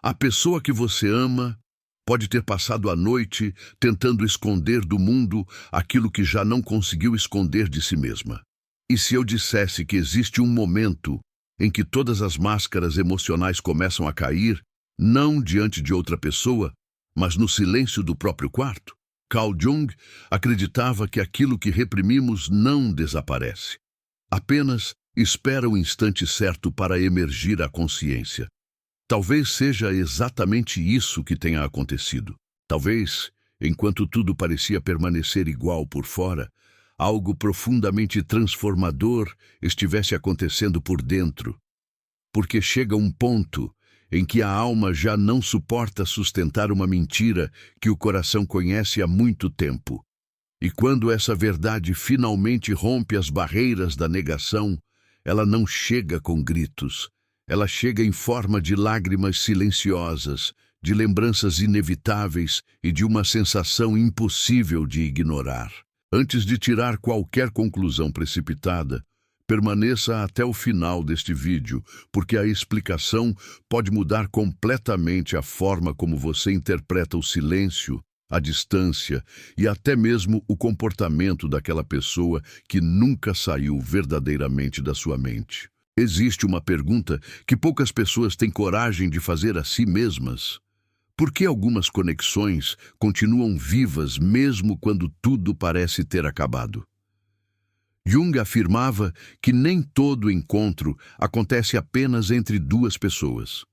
A pessoa que você ama pode ter passado a noite tentando esconder do mundo aquilo que já não conseguiu esconder de si mesma. E se eu dissesse que existe um momento em que todas as máscaras emocionais começam a cair, não diante de outra pessoa, mas no silêncio do próprio quarto? Carl Jung acreditava que aquilo que reprimimos não desaparece. Apenas espera o instante certo para emergir à consciência. Talvez seja exatamente isso que tenha acontecido. Talvez, enquanto tudo parecia permanecer igual por fora, algo profundamente transformador estivesse acontecendo por dentro. Porque chega um ponto em que a alma já não suporta sustentar uma mentira que o coração conhece há muito tempo. E quando essa verdade finalmente rompe as barreiras da negação, ela não chega com gritos. Ela chega em forma de lágrimas silenciosas, de lembranças inevitáveis e de uma sensação impossível de ignorar. Antes de tirar qualquer conclusão precipitada, permaneça até o final deste vídeo, porque a explicação pode mudar completamente a forma como você interpreta o silêncio, a distância e até mesmo o comportamento daquela pessoa que nunca saiu verdadeiramente da sua mente. Existe uma pergunta que poucas pessoas têm coragem de fazer a si mesmas. Por que algumas conexões continuam vivas mesmo quando tudo parece ter acabado? Jung afirmava que nem todo encontro acontece apenas entre duas pessoas.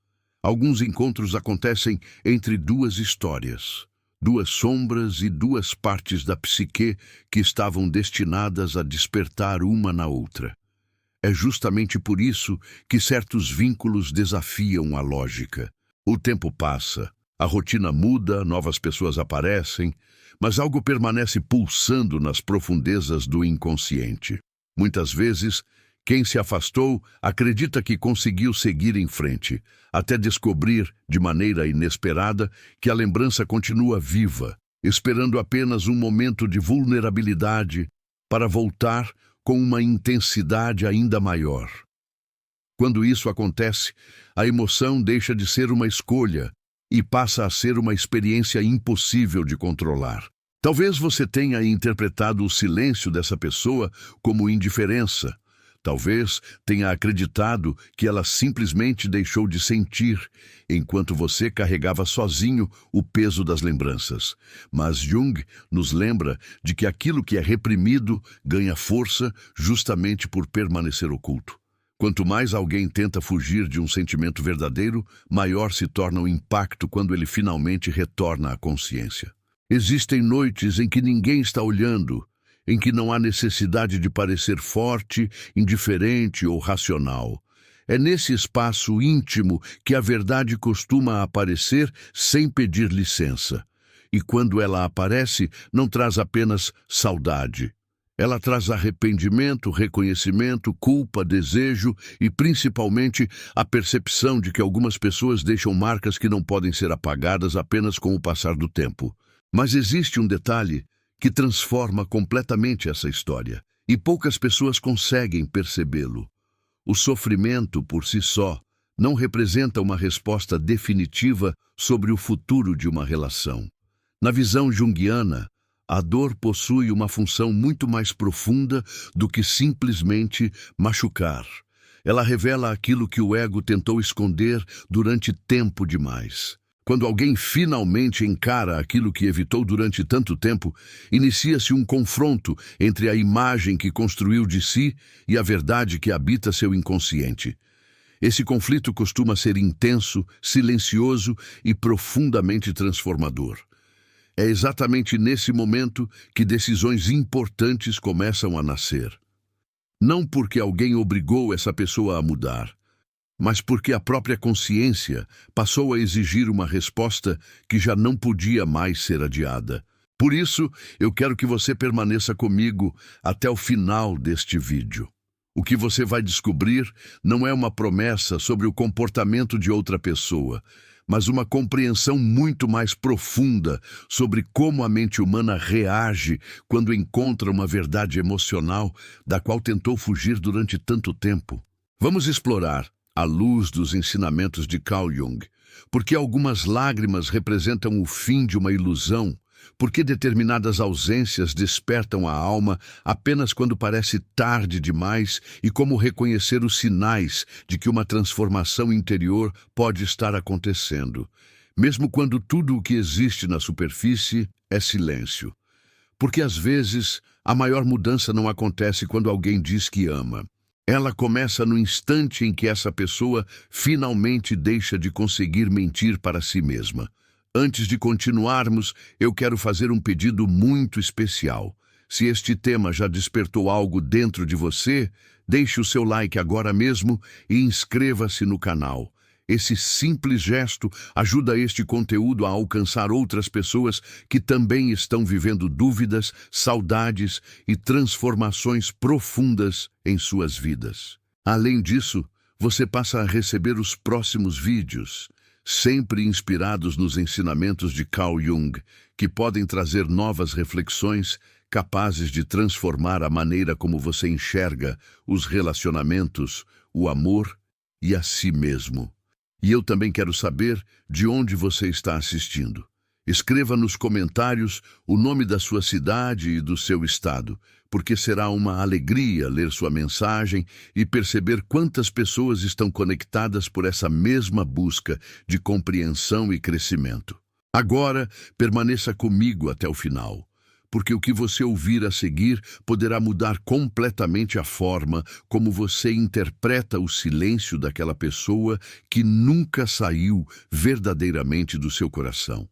Alguns encontros acontecem entre duas histórias, duas sombras e duas partes da psique que estavam destinadas a despertar uma na outra. É justamente por isso que certos vínculos desafiam a lógica. O tempo passa, a rotina muda, novas pessoas aparecem, mas algo permanece pulsando nas profundezas do inconsciente. Muitas vezes, quem se afastou acredita que conseguiu seguir em frente, até descobrir, de maneira inesperada, que a lembrança continua viva, esperando apenas um momento de vulnerabilidade para voltar com uma intensidade ainda maior. Quando isso acontece, a emoção deixa de ser uma escolha e passa a ser uma experiência impossível de controlar. Talvez você tenha interpretado o silêncio dessa pessoa como indiferença. Talvez tenha acreditado que ela simplesmente deixou de sentir, enquanto você carregava sozinho o peso das lembranças. Mas Jung nos lembra de que aquilo que é reprimido ganha força justamente por permanecer oculto. Quanto mais alguém tenta fugir de um sentimento verdadeiro, maior se torna o impacto quando ele finalmente retorna à consciência. Existem noites em que ninguém está olhando, em que não há necessidade de parecer forte, indiferente ou racional. É nesse espaço íntimo que a verdade costuma aparecer sem pedir licença. E quando ela aparece, não traz apenas saudade. Ela traz arrependimento, reconhecimento, culpa, desejo e, principalmente, a percepção de que algumas pessoas deixam marcas que não podem ser apagadas apenas com o passar do tempo. Mas existe um detalhe que transforma completamente essa história, e poucas pessoas conseguem percebê-lo. O sofrimento, por si só, não representa uma resposta definitiva sobre o futuro de uma relação. Na visão junguiana, a dor possui uma função muito mais profunda do que simplesmente machucar. Ela revela aquilo que o ego tentou esconder durante tempo demais. Quando alguém finalmente encara aquilo que evitou durante tanto tempo, inicia-se um confronto entre a imagem que construiu de si e a verdade que habita seu inconsciente. Esse conflito costuma ser intenso, silencioso e profundamente transformador. É exatamente nesse momento que decisões importantes começam a nascer. Não porque alguém obrigou essa pessoa a mudar, mas porque a própria consciência passou a exigir uma resposta que já não podia mais ser adiada. Por isso, eu quero que você permaneça comigo até o final deste vídeo. O que você vai descobrir não é uma promessa sobre o comportamento de outra pessoa, mas uma compreensão muito mais profunda sobre como a mente humana reage quando encontra uma verdade emocional da qual tentou fugir durante tanto tempo. Vamos explorar, à luz dos ensinamentos de Carl Jung, Porque algumas lágrimas representam o fim de uma ilusão, porque determinadas ausências despertam a alma apenas quando parece tarde demais, e como reconhecer os sinais de que uma transformação interior pode estar acontecendo, mesmo quando tudo o que existe na superfície é silêncio. Porque às vezes a maior mudança não acontece quando alguém diz que ama. Ela começa no instante em que essa pessoa finalmente deixa de conseguir mentir para si mesma. Antes de continuarmos, eu quero fazer um pedido muito especial. Se este tema já despertou algo dentro de você, deixe o seu like agora mesmo e inscreva-se no canal. Esse simples gesto ajuda este conteúdo a alcançar outras pessoas que também estão vivendo dúvidas, saudades e transformações profundas em suas vidas. Além disso, você passa a receber os próximos vídeos, sempre inspirados nos ensinamentos de Carl Jung, que podem trazer novas reflexões capazes de transformar a maneira como você enxerga os relacionamentos, o amor e a si mesmo. E eu também quero saber de onde você está assistindo. Escreva nos comentários o nome da sua cidade e do seu estado, porque será uma alegria ler sua mensagem e perceber quantas pessoas estão conectadas por essa mesma busca de compreensão e crescimento. Agora, permaneça comigo até o final, porque o que você ouvir a seguir poderá mudar completamente a forma como você interpreta o silêncio daquela pessoa que nunca saiu verdadeiramente do seu coração.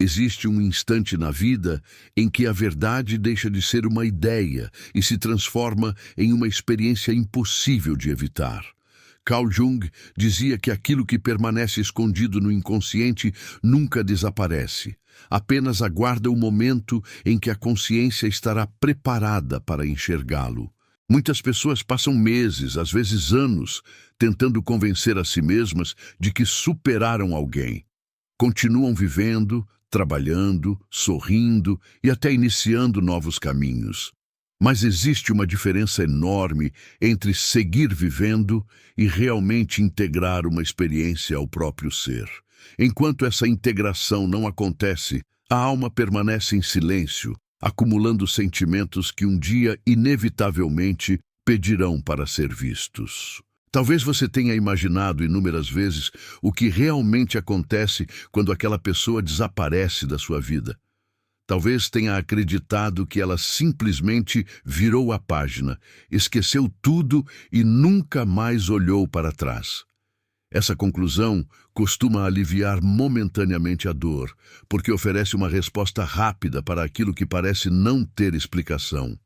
Existe um instante na vida em que a verdade deixa de ser uma ideia e se transforma em uma experiência impossível de evitar. Carl Jung dizia que aquilo que permanece escondido no inconsciente nunca desaparece. Apenas aguarda o momento em que a consciência estará preparada para enxergá-lo. Muitas pessoas passam meses, às vezes anos, tentando convencer a si mesmas de que superaram alguém. Continuam vivendo, trabalhando, sorrindo e até iniciando novos caminhos. Mas existe uma diferença enorme entre seguir vivendo e realmente integrar uma experiência ao próprio ser. Enquanto essa integração não acontece, a alma permanece em silêncio, acumulando sentimentos que um dia, inevitavelmente, pedirão para ser vistos. Talvez você tenha imaginado inúmeras vezes o que realmente acontece quando aquela pessoa desaparece da sua vida. Talvez tenha acreditado que ela simplesmente virou a página, esqueceu tudo e nunca mais olhou para trás. Essa conclusão costuma aliviar momentaneamente a dor, porque oferece uma resposta rápida para aquilo que parece não ter explicação.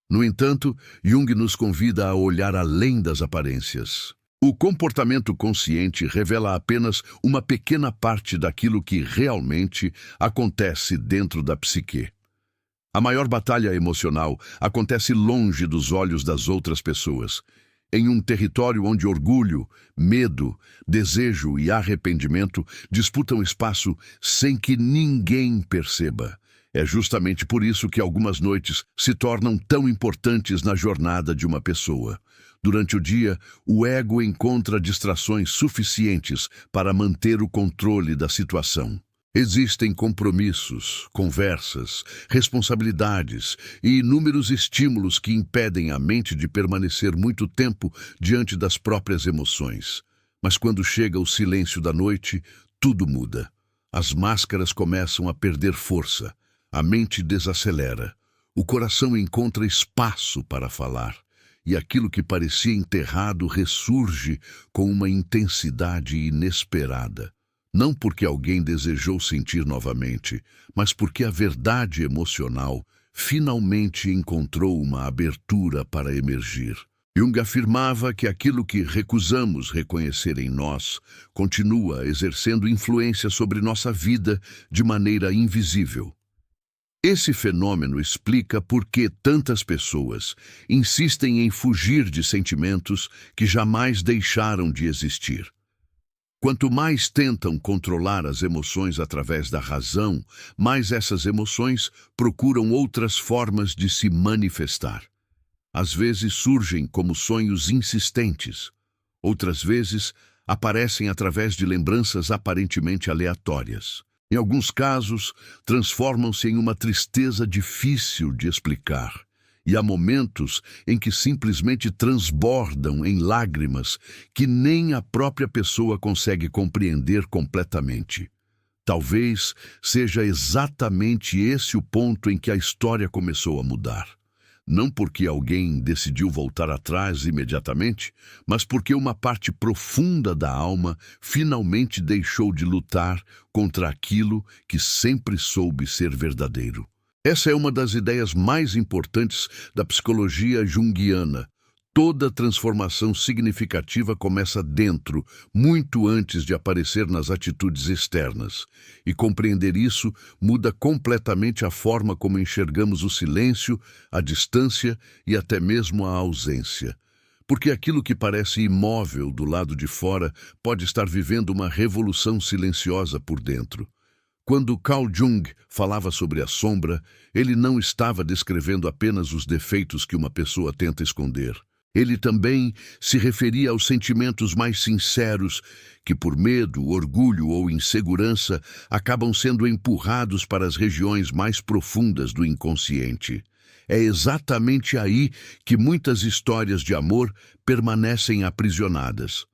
No entanto, Jung nos convida a olhar além das aparências. O comportamento consciente revela apenas uma pequena parte daquilo que realmente acontece dentro da psique. A maior batalha emocional acontece longe dos olhos das outras pessoas, em um território onde orgulho, medo, desejo e arrependimento disputam espaço sem que ninguém perceba. É justamente por isso que algumas noites se tornam tão importantes na jornada de uma pessoa. Durante o dia, o ego encontra distrações suficientes para manter o controle da situação. Existem compromissos, conversas, responsabilidades e inúmeros estímulos que impedem a mente de permanecer muito tempo diante das próprias emoções. Mas quando chega o silêncio da noite, tudo muda. As máscaras começam a perder força, a mente desacelera, o coração encontra espaço para falar, e aquilo que parecia enterrado ressurge com uma intensidade inesperada. Não porque alguém desejou sentir novamente, mas porque a verdade emocional finalmente encontrou uma abertura para emergir. Jung afirmava que aquilo que recusamos reconhecer em nós continua exercendo influência sobre nossa vida de maneira invisível. Esse fenômeno explica por que tantas pessoas insistem em fugir de sentimentos que jamais deixaram de existir. Quanto mais tentam controlar as emoções através da razão, mais essas emoções procuram outras formas de se manifestar. Às vezes surgem como sonhos insistentes. Outras vezes Aparecem através de lembranças aparentemente aleatórias. Em alguns casos, transformam-se em uma tristeza difícil de explicar. E há momentos em que simplesmente transbordam em lágrimas que nem a própria pessoa consegue compreender completamente. Talvez seja exatamente esse o ponto em que a história começou a mudar. Não porque alguém decidiu voltar atrás imediatamente, mas porque uma parte profunda da alma finalmente deixou de lutar contra aquilo que sempre soube ser verdadeiro. Essa é uma das ideias mais importantes da psicologia junguiana. Toda transformação significativa começa dentro, muito antes de aparecer nas atitudes externas. E compreender isso muda completamente a forma como enxergamos o silêncio, a distância e até mesmo a ausência. Porque aquilo que parece imóvel do lado de fora pode estar vivendo uma revolução silenciosa por dentro. Quando Carl Jung falava sobre a sombra, ele não estava descrevendo apenas os defeitos que uma pessoa tenta esconder. Ele também se referia aos sentimentos mais sinceros que, por medo, orgulho ou insegurança, acabam sendo empurrados para as regiões mais profundas do inconsciente. É exatamente aí que muitas histórias de amor permanecem aprisionadas.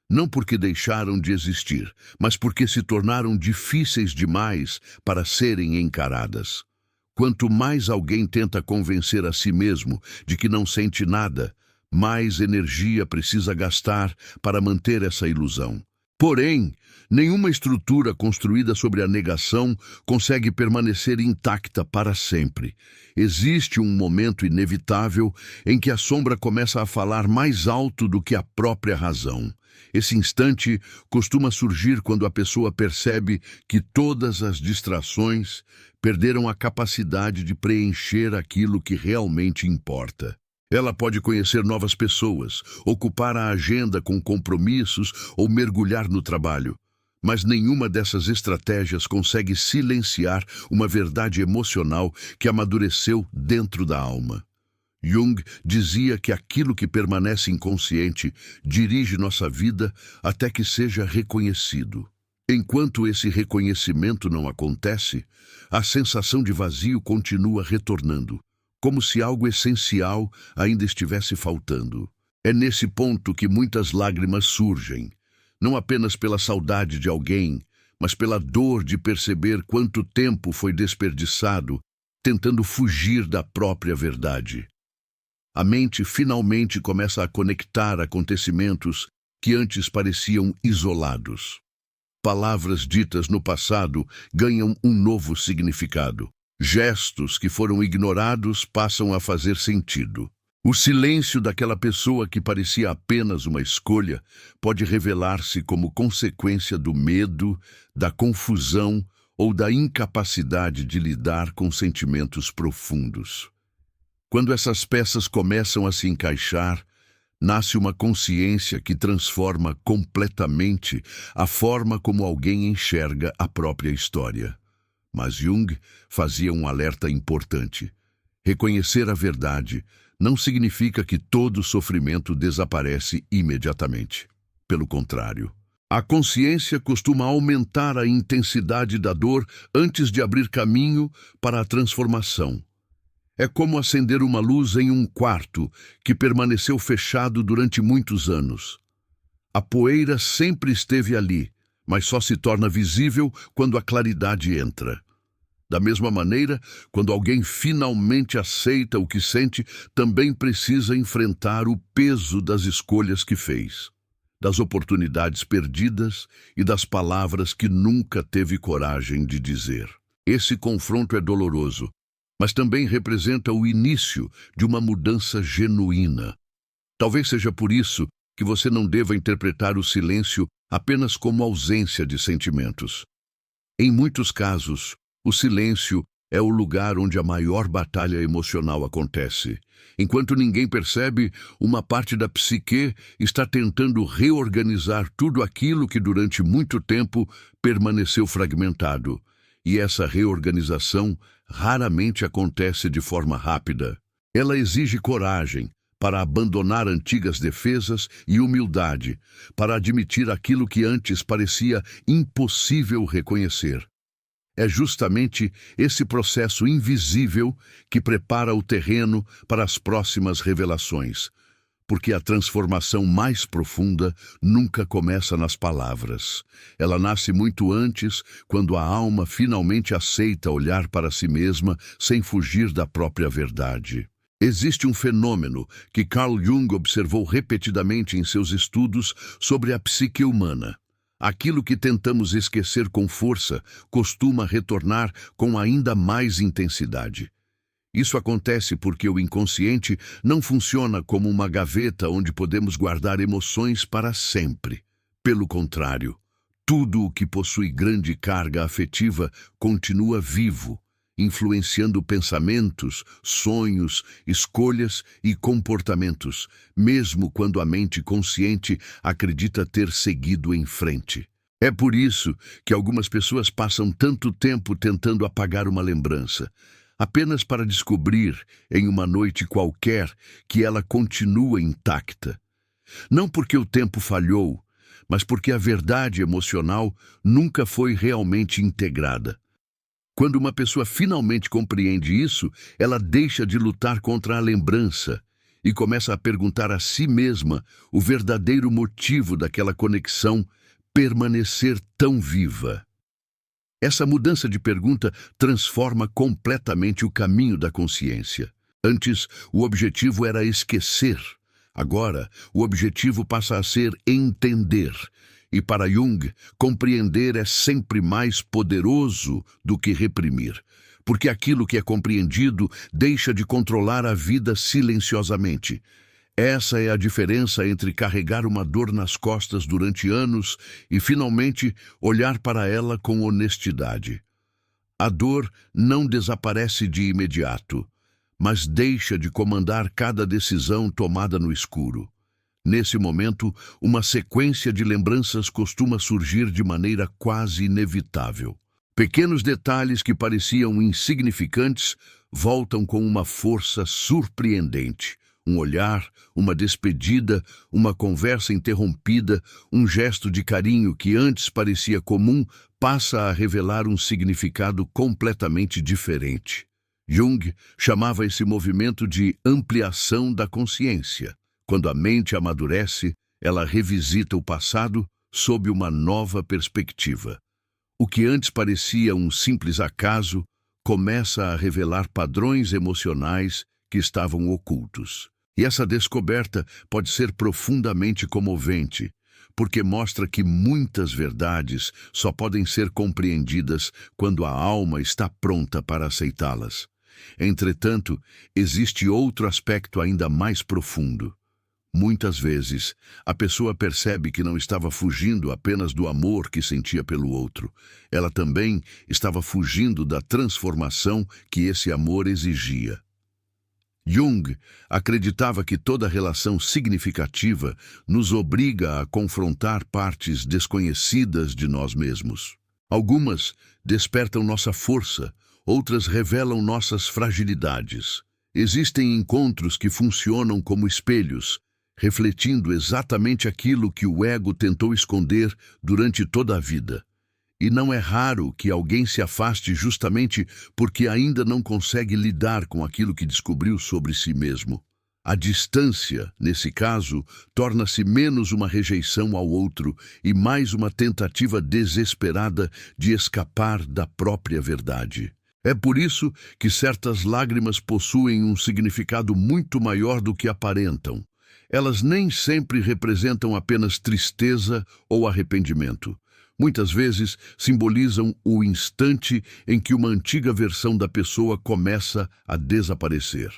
Não porque deixaram de existir, mas porque se tornaram difíceis demais para serem encaradas. Quanto mais alguém tenta convencer a si mesmo de que não sente nada, mais energia precisa gastar para manter essa ilusão. Porém, nenhuma estrutura construída sobre a negação consegue permanecer intacta para sempre. Existe um momento inevitável em que a sombra começa a falar mais alto do que a própria razão. Esse instante costuma surgir quando a pessoa percebe que todas as distrações perderam a capacidade de preencher aquilo que realmente importa. Ela pode conhecer novas pessoas, ocupar a agenda com compromissos ou mergulhar no trabalho. Mas nenhuma dessas estratégias consegue silenciar uma verdade emocional que amadureceu dentro da alma. Jung dizia que aquilo que permanece inconsciente dirige nossa vida até que seja reconhecido. Enquanto esse reconhecimento não acontece, a sensação de vazio continua retornando, como se algo essencial ainda estivesse faltando. É nesse ponto que muitas lágrimas surgem, não apenas pela saudade de alguém, mas pela dor de perceber quanto tempo foi desperdiçado tentando fugir da própria verdade. A mente finalmente começa a conectar acontecimentos que antes pareciam isolados. Palavras ditas no passado ganham um novo significado. Gestos que foram ignorados passam a fazer sentido. O silêncio daquela pessoa que parecia apenas uma escolha pode revelar-se como consequência do medo, da confusão ou da incapacidade de lidar com sentimentos profundos. Quando essas peças começam a se encaixar, nasce uma consciência que transforma completamente a forma como alguém enxerga a própria história. Mas Jung fazia um alerta importante. Reconhecer a verdade não significa que todo sofrimento desaparece imediatamente. Pelo contrário, a consciência costuma aumentar a intensidade da dor antes de abrir caminho para a transformação. É como acender uma luz em um quarto que permaneceu fechado durante muitos anos. A poeira sempre esteve ali, mas só se torna visível quando a claridade entra. Da mesma maneira, quando alguém finalmente aceita o que sente, também precisa enfrentar o peso das escolhas que fez, das oportunidades perdidas e das palavras que nunca teve coragem de dizer. Esse confronto é doloroso, mas também representa o início de uma mudança genuína. Talvez seja por isso que você não deva interpretar o silêncio apenas como ausência de sentimentos. Em muitos casos, o silêncio é o lugar onde a maior batalha emocional acontece. Enquanto ninguém percebe, uma parte da psique está tentando reorganizar tudo aquilo que durante muito tempo permaneceu fragmentado. E essa reorganização raramente acontece de forma rápida. Ela exige coragem, para abandonar antigas defesas e humildade, para admitir aquilo que antes parecia impossível reconhecer. É justamente esse processo invisível que prepara o terreno para as próximas revelações, porque a transformação mais profunda nunca começa nas palavras. Ela nasce muito antes, quando a alma finalmente aceita olhar para si mesma sem fugir da própria verdade. Existe um fenômeno que Carl Jung observou repetidamente em seus estudos sobre a psique humana. Aquilo que tentamos esquecer com força costuma retornar com ainda mais intensidade. Isso acontece porque o inconsciente não funciona como uma gaveta onde podemos guardar emoções para sempre. Pelo contrário, tudo o que possui grande carga afetiva continua vivo, influenciando pensamentos, sonhos, escolhas e comportamentos, mesmo quando a mente consciente acredita ter seguido em frente. É por isso que algumas pessoas passam tanto tempo tentando apagar uma lembrança, apenas para descobrir, em uma noite qualquer, que ela continua intacta. Não porque o tempo falhou, mas porque a verdade emocional nunca foi realmente integrada. Quando uma pessoa finalmente compreende isso, ela deixa de lutar contra a lembrança e começa a perguntar a si mesma o verdadeiro motivo daquela conexão permanecer tão viva. Essa mudança de pergunta transforma completamente o caminho da consciência. Antes, o objetivo era esquecer. Agora, o objetivo passa a ser entender. E para Jung, compreender é sempre mais poderoso do que reprimir, porque aquilo que é compreendido deixa de controlar a vida silenciosamente. Essa é a diferença entre carregar uma dor nas costas durante anos e, finalmente, olhar para ela com honestidade. A dor não desaparece de imediato, mas deixa de comandar cada decisão tomada no escuro. Nesse momento, uma sequência de lembranças costuma surgir de maneira quase inevitável. Pequenos detalhes que pareciam insignificantes voltam com uma força surpreendente. Um olhar, uma despedida, uma conversa interrompida, um gesto de carinho que antes parecia comum passa a revelar um significado completamente diferente. Jung chamava esse movimento de ampliação da consciência. Quando a mente amadurece, ela revisita o passado sob uma nova perspectiva. O que antes parecia um simples acaso começa a revelar padrões emocionais que estavam ocultos. E essa descoberta pode ser profundamente comovente, porque mostra que muitas verdades só podem ser compreendidas quando a alma está pronta para aceitá-las. Entretanto, existe outro aspecto ainda mais profundo. Muitas vezes, a pessoa percebe que não estava fugindo apenas do amor que sentia pelo outro. Ela também estava fugindo da transformação que esse amor exigia. Jung acreditava que toda relação significativa nos obriga a confrontar partes desconhecidas de nós mesmos. Algumas despertam nossa força, outras revelam nossas fragilidades. Existem encontros que funcionam como espelhos, refletindo exatamente aquilo que o ego tentou esconder durante toda a vida. E não é raro que alguém se afaste justamente porque ainda não consegue lidar com aquilo que descobriu sobre si mesmo. A distância, nesse caso, torna-se menos uma rejeição ao outro e mais uma tentativa desesperada de escapar da própria verdade. É por isso que certas lágrimas possuem um significado muito maior do que aparentam. Elas nem sempre representam apenas tristeza ou arrependimento. Muitas vezes simbolizam o instante em que uma antiga versão da pessoa começa a desaparecer.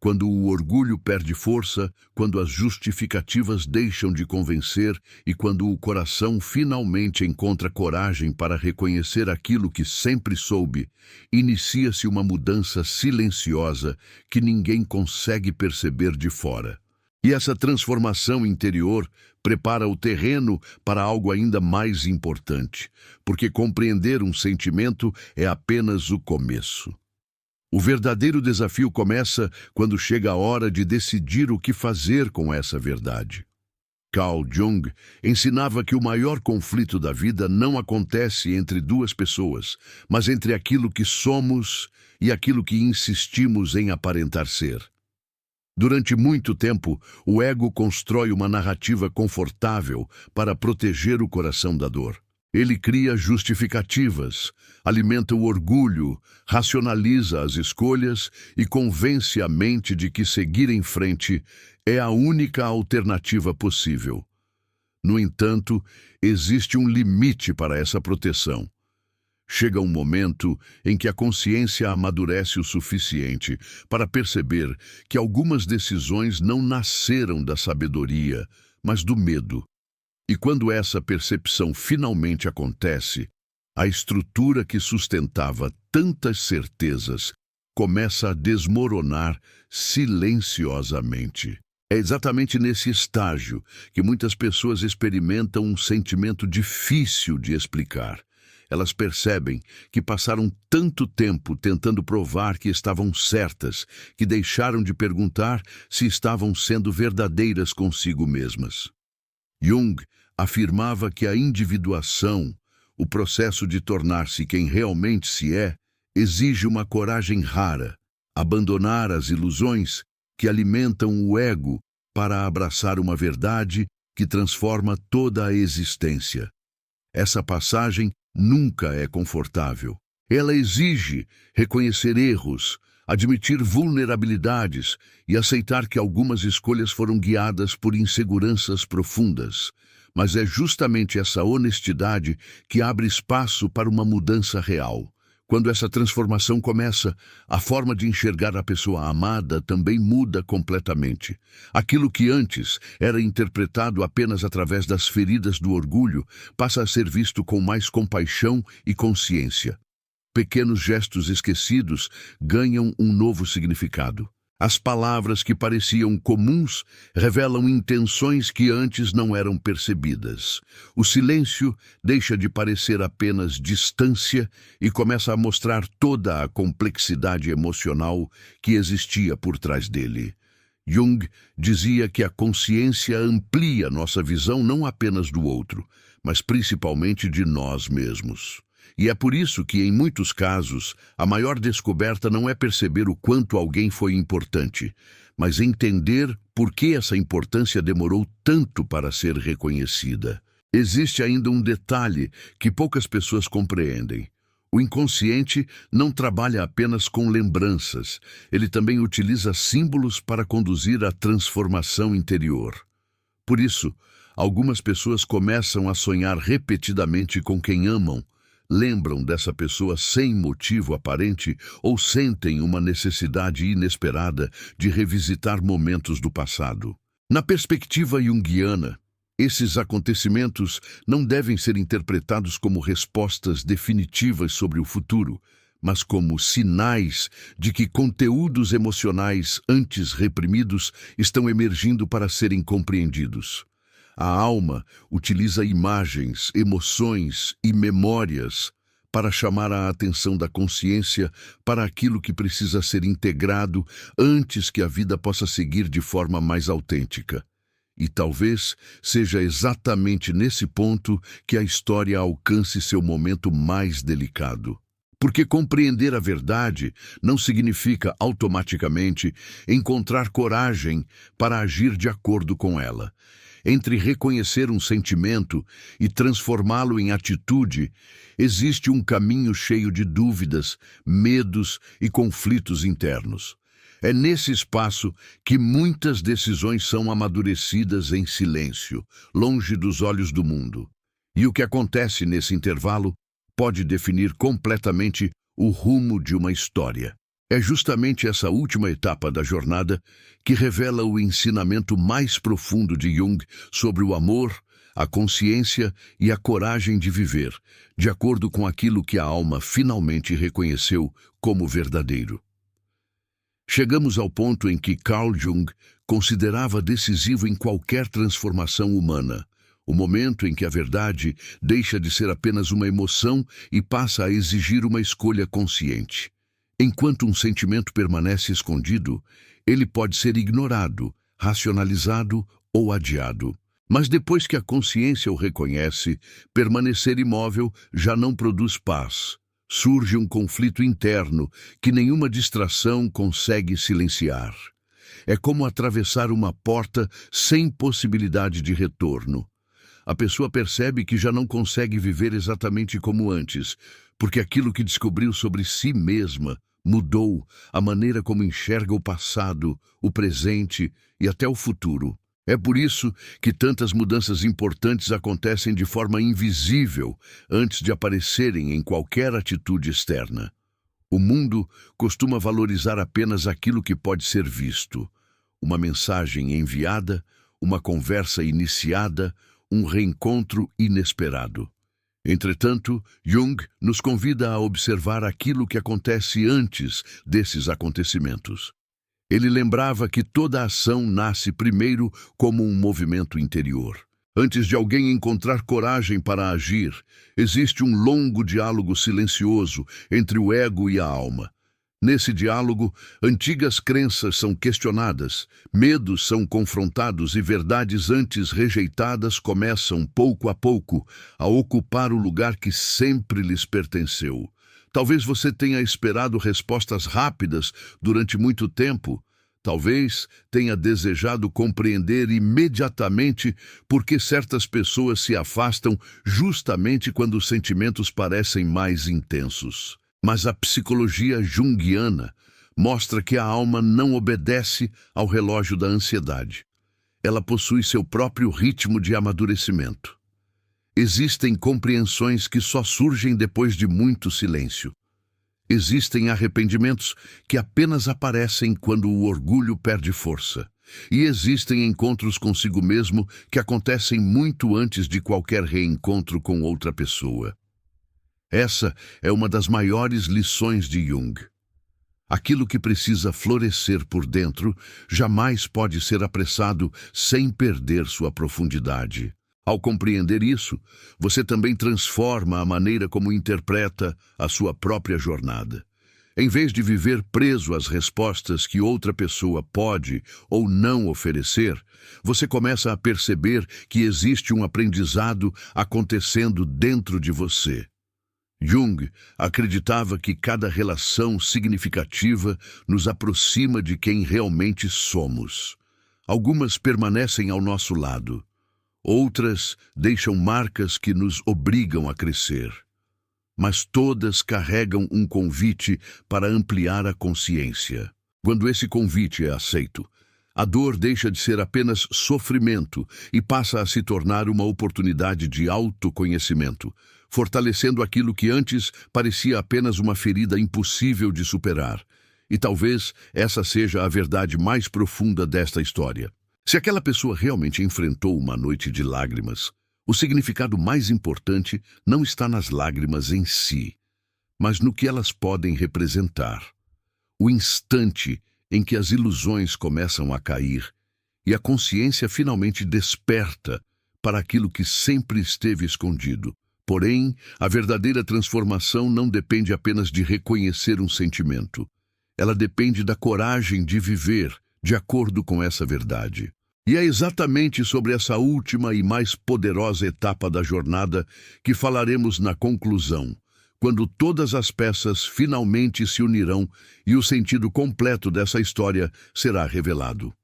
Quando o orgulho perde força, quando as justificativas deixam de convencer e quando o coração finalmente encontra coragem para reconhecer aquilo que sempre soube, inicia-se uma mudança silenciosa que ninguém consegue perceber de fora. E essa transformação interior prepara o terreno para algo ainda mais importante, porque compreender um sentimento é apenas o começo. O verdadeiro desafio começa quando chega a hora de decidir o que fazer com essa verdade. Carl Jung ensinava que o maior conflito da vida não acontece entre duas pessoas, mas entre aquilo que somos e aquilo que insistimos em aparentar ser. Durante muito tempo, o ego constrói uma narrativa confortável para proteger o coração da dor. Ele cria justificativas, alimenta o orgulho, racionaliza as escolhas e convence a mente de que seguir em frente é a única alternativa possível. No entanto, existe um limite para essa proteção. Chega um momento em que a consciência amadurece o suficiente para perceber que algumas decisões não nasceram da sabedoria, mas do medo. E quando essa percepção finalmente acontece, a estrutura que sustentava tantas certezas começa a desmoronar silenciosamente. É exatamente nesse estágio que muitas pessoas experimentam um sentimento difícil de explicar. Elas percebem que passaram tanto tempo tentando provar que estavam certas, que deixaram de perguntar se estavam sendo verdadeiras consigo mesmas. Jung afirmava que a individuação, o processo de tornar-se quem realmente se é, exige uma coragem rara, abandonar as ilusões que alimentam o ego para abraçar uma verdade que transforma toda a existência. Essa passagem nunca é confortável. Ela exige reconhecer erros, admitir vulnerabilidades e aceitar que algumas escolhas foram guiadas por inseguranças profundas. Mas é justamente essa honestidade que abre espaço para uma mudança real. Quando essa transformação começa, a forma de enxergar a pessoa amada também muda completamente. Aquilo que antes era interpretado apenas através das feridas do orgulho passa a ser visto com mais compaixão e consciência. Pequenos gestos esquecidos ganham um novo significado. As palavras que pareciam comuns revelam intenções que antes não eram percebidas. O silêncio deixa de parecer apenas distância e começa a mostrar toda a complexidade emocional que existia por trás dele. Jung dizia que a consciência amplia nossa visão não apenas do outro, mas principalmente de nós mesmos. E é por isso que, em muitos casos, a maior descoberta não é perceber o quanto alguém foi importante, mas entender por que essa importância demorou tanto para ser reconhecida. Existe ainda um detalhe que poucas pessoas compreendem. O inconsciente não trabalha apenas com lembranças, ele também utiliza símbolos para conduzir a transformação interior. Por isso, algumas pessoas começam a sonhar repetidamente com quem amam, lembram dessa pessoa sem motivo aparente ou sentem uma necessidade inesperada de revisitar momentos do passado. Na perspectiva junguiana, esses acontecimentos não devem ser interpretados como respostas definitivas sobre o futuro, mas como sinais de que conteúdos emocionais antes reprimidos estão emergindo para serem compreendidos. A alma utiliza imagens, emoções e memórias para chamar a atenção da consciência para aquilo que precisa ser integrado antes que a vida possa seguir de forma mais autêntica. E talvez seja exatamente nesse ponto que a história alcance seu momento mais delicado. Porque compreender a verdade não significa automaticamente encontrar coragem para agir de acordo com ela. Entre reconhecer um sentimento e transformá-lo em atitude, existe um caminho cheio de dúvidas, medos e conflitos internos. É nesse espaço que muitas decisões são amadurecidas em silêncio, longe dos olhos do mundo. E o que acontece nesse intervalo pode definir completamente o rumo de uma história. É justamente essa última etapa da jornada que revela o ensinamento mais profundo de Jung sobre o amor, a consciência e a coragem de viver, de acordo com aquilo que a alma finalmente reconheceu como verdadeiro. Chegamos ao ponto em que Carl Jung considerava decisivo em qualquer transformação humana, o momento em que a verdade deixa de ser apenas uma emoção e passa a exigir uma escolha consciente. Enquanto um sentimento permanece escondido, ele pode ser ignorado, racionalizado ou adiado. Mas depois que a consciência o reconhece, permanecer imóvel já não produz paz. Surge um conflito interno que nenhuma distração consegue silenciar. É como atravessar uma porta sem possibilidade de retorno. A pessoa percebe que já não consegue viver exatamente como antes, porque aquilo que descobriu sobre si mesma mudou a maneira como enxerga o passado, o presente e até o futuro. É por isso que tantas mudanças importantes acontecem de forma invisível antes de aparecerem em qualquer atitude externa. O mundo costuma valorizar apenas aquilo que pode ser visto. Uma mensagem enviada, uma conversa iniciada, um reencontro inesperado. Entretanto, Jung nos convida a observar aquilo que acontece antes desses acontecimentos. Ele lembrava que toda ação nasce primeiro como um movimento interior. Antes de alguém encontrar coragem para agir, existe um longo diálogo silencioso entre o ego e a alma. Nesse diálogo, antigas crenças são questionadas, medos são confrontados e verdades antes rejeitadas começam, pouco a pouco, a ocupar o lugar que sempre lhes pertenceu. Talvez você tenha esperado respostas rápidas durante muito tempo. Talvez tenha desejado compreender imediatamente por que certas pessoas se afastam justamente quando os sentimentos parecem mais intensos. Mas a psicologia junguiana mostra que a alma não obedece ao relógio da ansiedade. Ela possui seu próprio ritmo de amadurecimento. Existem compreensões que só surgem depois de muito silêncio. Existem arrependimentos que apenas aparecem quando o orgulho perde força. E existem encontros consigo mesmo que acontecem muito antes de qualquer reencontro com outra pessoa. Essa é uma das maiores lições de Jung. Aquilo que precisa florescer por dentro jamais pode ser apressado sem perder sua profundidade. Ao compreender isso, você também transforma a maneira como interpreta a sua própria jornada. Em vez de viver preso às respostas que outra pessoa pode ou não oferecer, você começa a perceber que existe um aprendizado acontecendo dentro de você. Jung acreditava que cada relação significativa nos aproxima de quem realmente somos. Algumas permanecem ao nosso lado. Outras deixam marcas que nos obrigam a crescer. Mas todas carregam um convite para ampliar a consciência. Quando esse convite é aceito, a dor deixa de ser apenas sofrimento e passa a se tornar uma oportunidade de autoconhecimento, fortalecendo aquilo que antes parecia apenas uma ferida impossível de superar. E talvez essa seja a verdade mais profunda desta história. Se aquela pessoa realmente enfrentou uma noite de lágrimas, o significado mais importante não está nas lágrimas em si, mas no que elas podem representar. O instante em que as ilusões começam a cair e a consciência finalmente desperta para aquilo que sempre esteve escondido. Porém, a verdadeira transformação não depende apenas de reconhecer um sentimento. Ela depende da coragem de viver de acordo com essa verdade. E é exatamente sobre essa última e mais poderosa etapa da jornada que falaremos na conclusão, quando todas as peças finalmente se unirão e o sentido completo dessa história será revelado.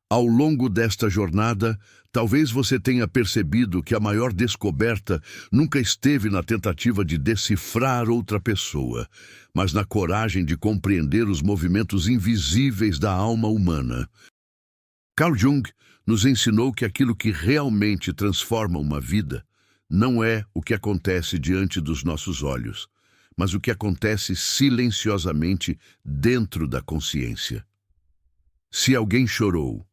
Ao longo desta jornada, talvez você tenha percebido que a maior descoberta nunca esteve na tentativa de decifrar outra pessoa, mas na coragem de compreender os movimentos invisíveis da alma humana. Carl Jung nos ensinou que aquilo que realmente transforma uma vida não é o que acontece diante dos nossos olhos, mas o que acontece silenciosamente dentro da consciência. Se alguém chorou,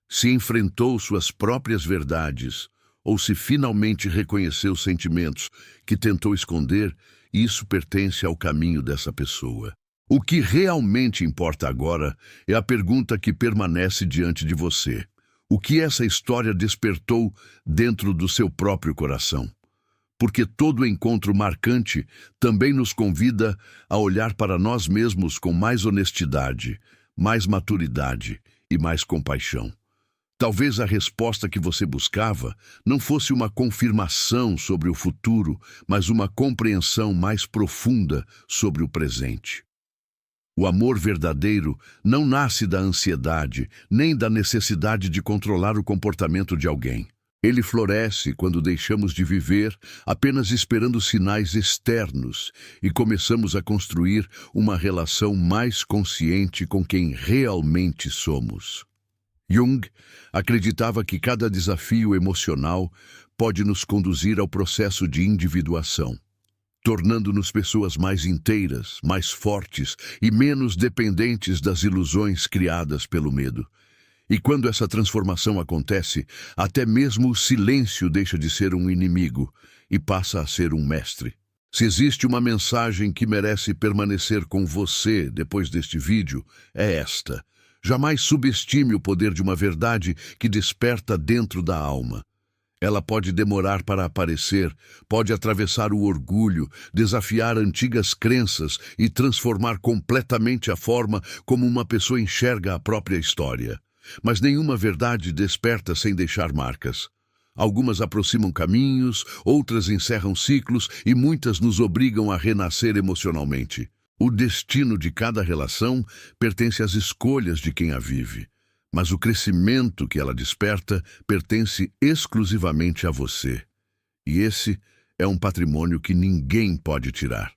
se enfrentou suas próprias verdades, ou se finalmente reconheceu sentimentos que tentou esconder, isso pertence ao caminho dessa pessoa. O que realmente importa agora é a pergunta que permanece diante de você. O que essa história despertou dentro do seu próprio coração? porque todo encontro marcante também nos convida a olhar para nós mesmos com mais honestidade, mais maturidade e mais compaixão. Talvez a resposta que você buscava não fosse uma confirmação sobre o futuro, mas uma compreensão mais profunda sobre o presente. O amor verdadeiro não nasce da ansiedade, nem da necessidade de controlar o comportamento de alguém. Ele floresce quando deixamos de viver apenas esperando sinais externos e começamos a construir uma relação mais consciente com quem realmente somos. Jung acreditava que cada desafio emocional pode nos conduzir ao processo de individuação, tornando-nos pessoas mais inteiras, mais fortes e menos dependentes das ilusões criadas pelo medo. E quando essa transformação acontece, até mesmo o silêncio deixa de ser um inimigo e passa a ser um mestre. Se existe uma mensagem que merece permanecer com você depois deste vídeo, é esta: jamais subestime o poder de uma verdade que desperta dentro da alma. Ela pode demorar para aparecer, pode atravessar o orgulho, desafiar antigas crenças e transformar completamente a forma como uma pessoa enxerga a própria história. Mas nenhuma verdade desperta sem deixar marcas. Algumas aproximam caminhos, outras encerram ciclos e muitas nos obrigam a renascer emocionalmente. O destino de cada relação pertence às escolhas de quem a vive, mas o crescimento que ela desperta pertence exclusivamente a você. E esse é um patrimônio que ninguém pode tirar.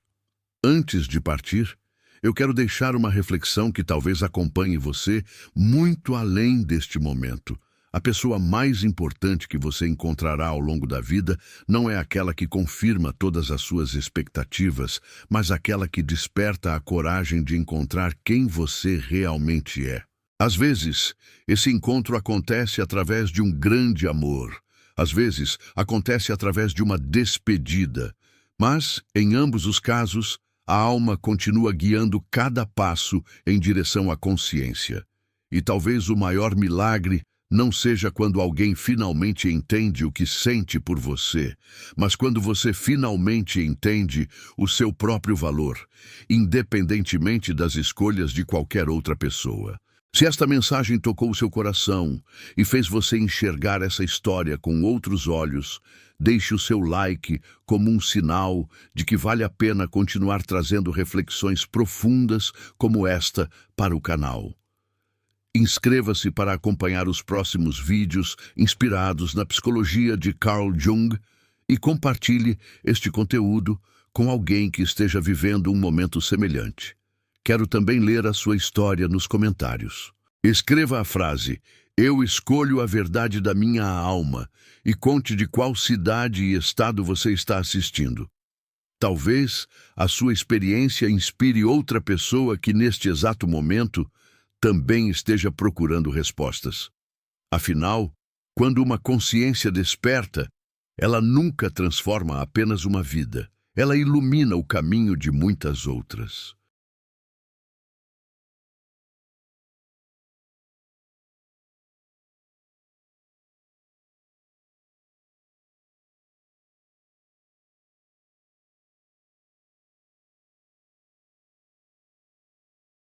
Antes de partir, eu quero deixar uma reflexão que talvez acompanhe você muito além deste momento. A pessoa mais importante que você encontrará ao longo da vida não é aquela que confirma todas as suas expectativas, mas aquela que desperta a coragem de encontrar quem você realmente é. Às vezes, esse encontro acontece através de um grande amor. Às vezes, acontece através de uma despedida. Mas, em ambos os casos, a alma continua guiando cada passo em direção à consciência. E talvez o maior milagre não seja quando alguém finalmente entende o que sente por você, mas quando você finalmente entende o seu próprio valor, independentemente das escolhas de qualquer outra pessoa. Se esta mensagem tocou o seu coração e fez você enxergar essa história com outros olhos, deixe o seu like como um sinal de que vale a pena continuar trazendo reflexões profundas como esta para o canal. Inscreva-se para acompanhar os próximos vídeos inspirados na psicologia de Carl Jung e compartilhe este conteúdo com alguém que esteja vivendo um momento semelhante. Quero também ler a sua história nos comentários. Escreva a frase: "Eu escolho a verdade da minha alma" e conte de qual cidade e estado você está assistindo. Talvez a sua experiência inspire outra pessoa que neste exato momento também esteja procurando respostas. Afinal, quando uma consciência desperta, ela nunca transforma apenas uma vida, ela ilumina o caminho de muitas outras.